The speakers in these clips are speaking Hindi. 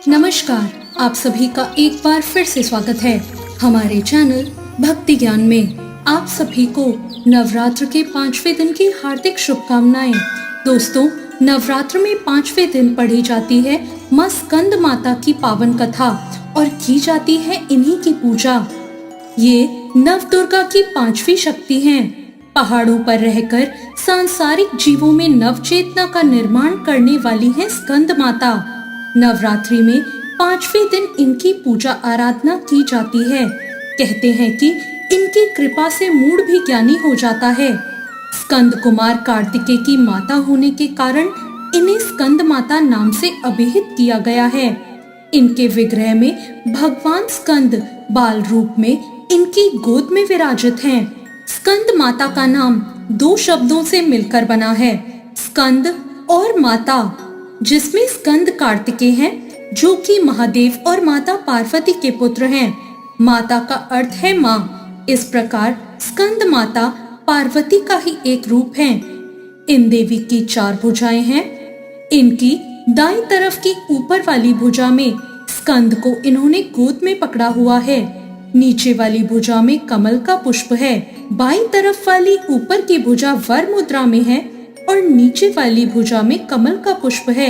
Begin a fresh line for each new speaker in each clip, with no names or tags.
नमस्कार, आप सभी का एक बार फिर से स्वागत है हमारे चैनल भक्ति ज्ञान में। आप सभी को नवरात्र के 5वें दिन की हार्दिक शुभकामनाएं। दोस्तों, नवरात्र में 5वें दिन पढ़ी जाती है मां स्कंद माता की पावन कथा और की जाती है इन्हीं की पूजा। ये नव दुर्गा की 5वीं शक्ति हैं। पहाड़ों पर रहकर सांसारिक जीवों में नव चेतना का निर्माण करने वाली है स्कंद माता। नवरात्रि में 5वें दिन इनकी पूजा आराधना की जाती है। कहते हैं कि इनकी कृपा से मूढ़ भी ज्ञानी हो जाता है। स्कंद कुमार कार्तिकेय की माता होने के कारण इन्हें स्कंद माता नाम से अभिहित किया गया है। इनके विग्रह में भगवान स्कंद बाल रूप में इनकी गोद में विराजित हैं। स्कंद माता का नाम 2 शब्दों से मिलकर बना है, स्कंद और माता, जिसमें स्कंद कार्तिकेय हैं, जो कि महादेव और माता पार्वती के पुत्र हैं। माता का अर्थ है माँ। इस प्रकार स्कंद माता पार्वती का ही एक रूप है। इन देवी की 4 भुजाएं हैं। इनकी दाईं तरफ की ऊपर वाली भुजा में स्कंद को इन्होंने गोद में पकड़ा हुआ है। नीचे वाली भुजा में कमल का पुष्प है। बाईं तरफ वाली ऊपर की भुजा वर मुद्रा में है और नीचे वाली भुजा में कमल का पुष्प है।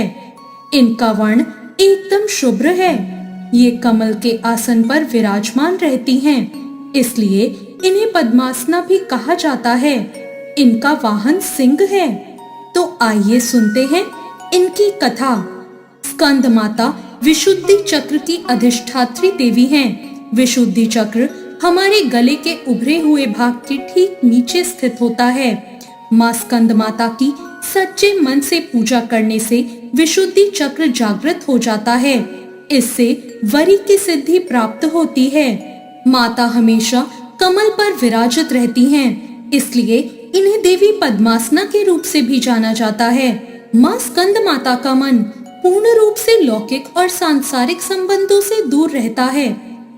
इनका वर्ण एकदम शुभ्र है। ये कमल के आसन पर विराजमान रहती हैं, इसलिए इन्हें पद्मासना भी कहा जाता है। इनका वाहन सिंह है। तो आइए सुनते हैं इनकी कथा। स्कंद माता विशुद्धि चक्र की अधिष्ठात्री देवी हैं। विशुद्धि चक्र हमारे गले के उभरे हुए भाग के ठीक नीचे स्थित होता है। मां स्कंद माता की सच्चे मन से पूजा करने से विशुद्धि चक्र जागृत हो जाता है। इससे वरी की सिद्धि प्राप्त होती है। माता हमेशा कमल पर विराजित रहती हैं, इसलिए इन्हें देवी पद्मासना के रूप से भी जाना जाता है। मां स्कंद माता का मन पूर्ण रूप से लौकिक और सांसारिक संबंधों से दूर रहता है।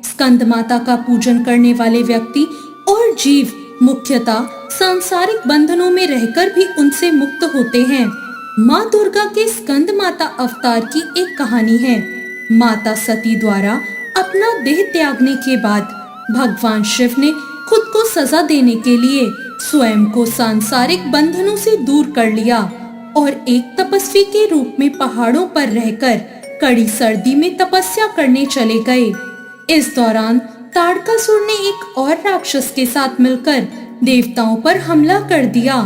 स्कंद माता का पूजन करने वाले व्यक्ति और जीव मुख्यतः सांसारिक बंधनों में रहकर भी उनसे मुक्त होते हैं। माँ दुर्गा के स्कंद माता अवतार की एक कहानी है। माता सती द्वारा अपना देह त्यागने के बाद भगवान शिव ने खुद को सजा देने के लिए स्वयं को सांसारिक बंधनों से दूर कर लिया और एक तपस्वी के रूप में पहाड़ों पर रहकर कड़ी सर्दी में तपस्या करने चले गए। इस दौरान ताड़कासुर ने एक और राक्षस के साथ मिलकर देवताओं पर हमला कर दिया।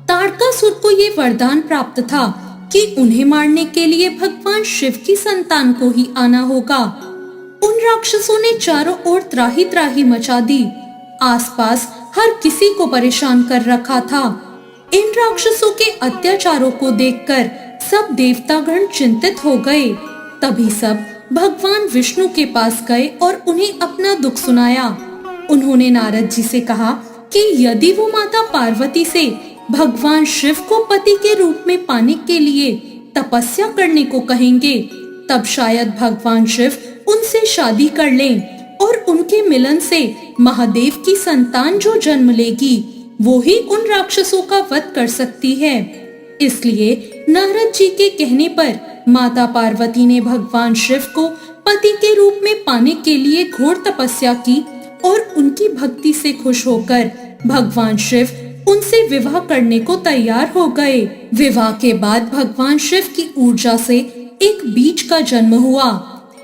ताड़कासुर को ये वरदान प्राप्त था कि उन्हें मारने के लिए भगवान शिव की संतान को ही आना होगा। उन राक्षसों ने चारों ओर त्राही त्राही मचा दी। आसपास हर किसी को परेशान कर रखा था। इन राक्षसों के अत्याचारों को देखकर सब देवतागण चिंतित हो गए। तभी सब भगवान विष्णु के पास गए और उन्हें अपना दुख सुनाया। उन्होंने नारद जी से कहा कि यदि वो माता पार्वती से भगवान शिव को पति के रूप में पाने के लिए तपस्या करने को कहेंगे, तब शायद भगवान शिव उनसे शादी कर लें और उनके मिलन से महादेव की संतान जो जन्म लेगी वो ही उन राक्षसों का वध कर सकती है। इसलिए नारद जी के कहने पर माता पार्वती ने भगवान शिव को पति के रूप में पाने के लिए घोर तपस्या की और उनकी भक्ति से खुश होकर भगवान शिव उनसे विवाह करने को तैयार हो गए। विवाह के बाद भगवान शिव की ऊर्जा से एक बीज का जन्म हुआ।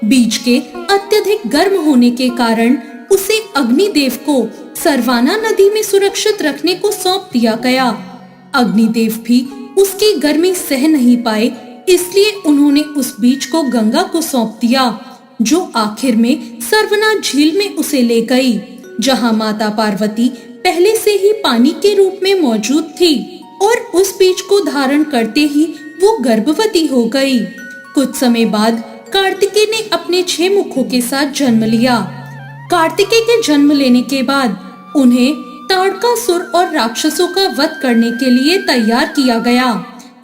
बीज के अत्यधिक गर्म होने के कारण उसे अग्निदेव को सरवाना नदी में सुरक्षित रखने को सौंप दिया गया। अग्निदेव भी उसकी गर्मी सह नहीं पाए, इसलिए उन्होंने उस बीज को गंगा को सौंप दिया, जो आखिर में सरवना झील में उसे ले गई, जहां माता पार्वती पहले से ही पानी के रूप में मौजूद थी और उस बीज को धारण करते ही वो गर्भवती हो गई। कुछ समय बाद कार्तिकेय ने अपने 6 मुखों के साथ जन्म लिया। कार्तिकेय के जन्म लेने के बाद उन्हें ताड़कासुर और राक्षसों का वध करने के लिए तैयार किया गया।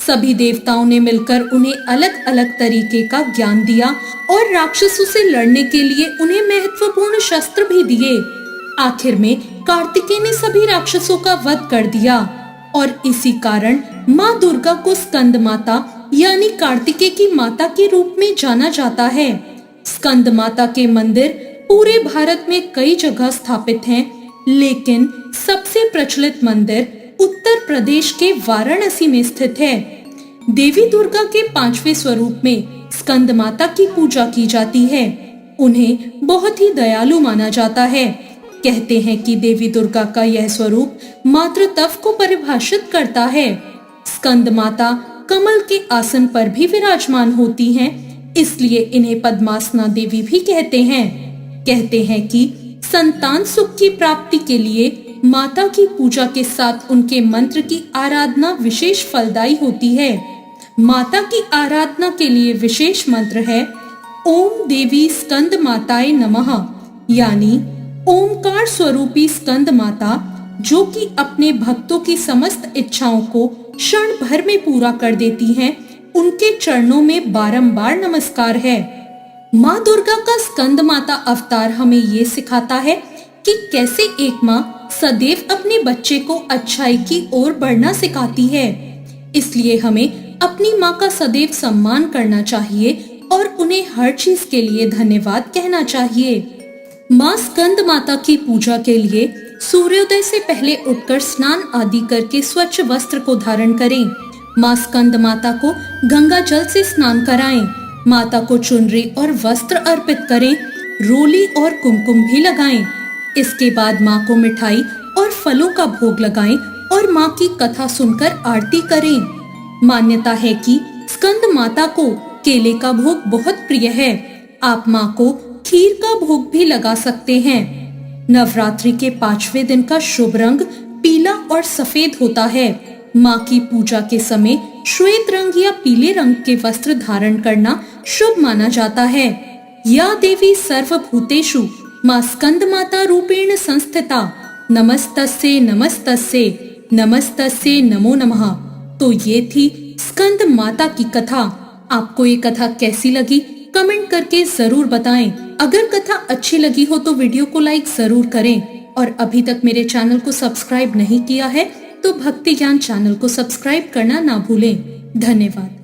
सभी देवताओं ने मिलकर उन्हें अलग अलग तरीके का ज्ञान दिया और राक्षसों से लड़ने के लिए उन्हें महत्वपूर्ण शस्त्र भी दिए। आखिर में कार्तिकेय ने सभी राक्षसों का वध कर दिया और इसी कारण माँ दुर्गा को स्कंद माता यानी कार्तिकेय की माता के रूप में जाना जाता है। स्कंद माता के मंदिर पूरे भारत में कई जगह स्थापित हैं, लेकिन सबसे प्रचलित मंदिर उत्तर प्रदेश के वाराणसी में स्थित है। देवी दुर्गा के 5वें स्वरूप में स्कंद माता की पूजा की जाती है। उन्हें बहुत ही दयालु माना जाता है। कहते हैं कि देवी दुर्गा का यह स्वरूप मातृत्व को परिभाषित करता है। स्कंद माता कमल के आसन पर भी विराजमान होती हैं, इसलिए इन्हें पद्मासना देवी भी कहते हैं। कहते हैं कि संतान सुख की प्राप्ति के लिए माता की पूजा के साथ उनके मंत्र की आराधना विशेष फलदायी होती है। माता की आराधना के लिए विशेष मंत्र है ओम देवी स्कंद माताए नमः, यानी ओमकार स्वरूपी स्कंद माता, जो कि अपने भक्तों की समस्त इच्छाओं को क्षण भर में पूरा कर देती हैं, उनके चरणों में बारंबार नमस्कार है। माँ दुर्गा का स्कंद माता अवतार हमें ये सिखाता है कि कैसे एक माँ सदैव अपने बच्चे को अच्छाई की ओर बढ़ना सिखाती है। इसलिए हमें अपनी माँ का सदैव सम्मान करना चाहिए और उन्हें हर चीज के लिए धन्यवाद कहना चाहिए। माँ स्कंद माता की पूजा के लिए सूर्योदय से पहले उठकर स्नान आदि करके स्वच्छ वस्त्र को धारण करें। माँ स्कंद माता को गंगा जल से स्नान कराएं। माता को चुनरी और वस्त्र अर्पित करें। रोली और कुमकुम भी लगाएं। इसके बाद माँ को मिठाई और फलों का भोग लगाएं और माँ की कथा सुनकर आरती करें। मान्यता है कि स्कंद माता को केले का भोग बहुत प्रिय है। आप माँ को खीर का भोग भी लगा सकते हैं। नवरात्रि के 5वें दिन का शुभ रंग पीला और सफेद होता है। माँ की पूजा के समय श्वेत रंग या पीले रंग के वस्त्र धारण करना शुभ माना जाता है। या देवी सर्वभूतेषु माँ स्कंद माता रूपेण संस्थिता, नमस्तस्ये नमस्तस्ये नमस्तस्ये नमो नमः। तो ये थी स्कंद माता की कथा। आपको ये कथा कैसी लगी कमेंट करके जरूर बताएं। अगर कथा अच्छी लगी हो तो वीडियो को लाइक जरूर करें और अभी तक मेरे चैनल को सब्सक्राइब नहीं किया है तो भक्ति ज्ञान चैनल को सब्सक्राइब करना ना भूलें। धन्यवाद।